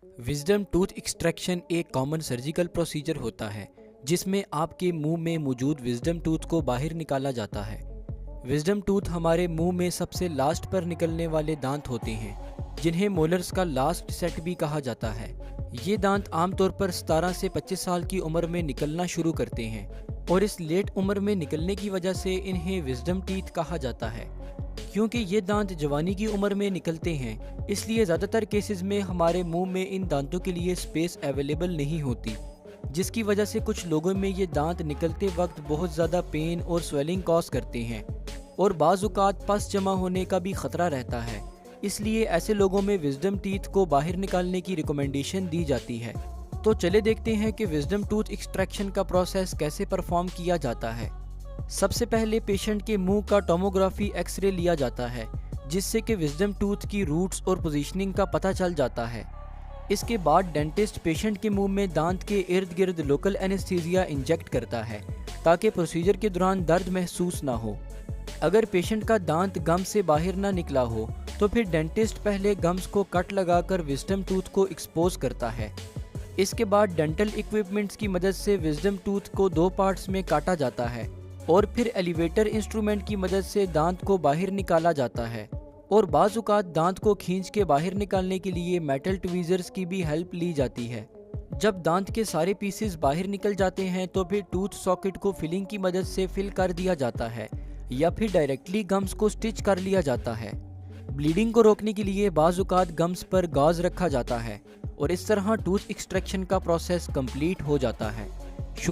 Wisdom tooth extraction एक common surgical procedure होता है जिसमें आपके मुंह में मौजूद विजडम टूथ को बाहर निकाला जाता है। विजडम टूथ हमारे मुंह में सबसे लास्ट पर निकलने वाले दांत होते हैं जिन्हें मोलर्स का लास्ट सेट भी कहा जाता है। ये दांत आमतौर पर 17 से 25 साल की उम्र में निकलना शुरू करते हैं और इस लेट उम्र में निकलने की वजह से इन्हें विजडम टीथ कहा जाता है। क्योंकि ये दांत जवानी की उम्र में निकलते हैं, इसलिए ज़्यादातर केसेस में हमारे मुंह में इन दांतों के लिए स्पेस अवेलेबल नहीं होती, जिसकी वजह से कुछ लोगों में ये दांत निकलते वक्त बहुत ज़्यादा पेन और स्वेलिंग कॉज करते हैं और बाज़ औक़ात पस जमा होने का भी ख़तरा रहता है। इसलिए ऐसे लोगों में विजडम टीथ को बाहर निकालने की रिकमेंडेशन दी जाती है। तो चले देखते हैं कि विजडम टूथ एक्सट्रैक्शन का प्रोसेस कैसे परफॉर्म किया जाता है। सबसे पहले पेशेंट के मुंह का टोमोग्राफी एक्सरे लिया जाता है जिससे कि विजडम टूथ की रूट्स और पोजीशनिंग का पता चल जाता है। इसके बाद डेंटिस्ट पेशेंट के मुंह में दांत के इर्द गिर्द लोकल एनेस्थीसिया इंजेक्ट करता है ताकि प्रोसीजर के दौरान दर्द महसूस ना हो। अगर पेशेंट का दांत गम से बाहर ना निकला हो तो फिर डेंटिस्ट पहले गम्स को कट लगाकर विजडम टूथ को एक्सपोज करता है। इसके बाद डेंटल इक्विपमेंट्स की मदद से विजडम टूथ को 2 पार्ट्स में काटा जाता है और फिर एलिवेटर इंस्ट्रूमेंट की मदद से दांत को बाहर निकाला जाता है और बाज़ औक़ात दांत को खींच के बाहर निकालने के लिए मेटल ट्वीज़र्स की भी हेल्प ली जाती है। जब दांत के सारे पीसेस बाहर निकल जाते हैं तो फिर टूथ सॉकेट को फिलिंग की मदद से फिल कर दिया जाता है या फिर डायरेक्टली गम्स को स्टिच कर लिया जाता है। ब्लीडिंग को रोकने के लिए बाज़ औक़ात गम्स पर गॉज रखा जाता है और इस तरह टूथ एक्सट्रैक्शन का प्रोसेस कंप्लीट हो जाता है।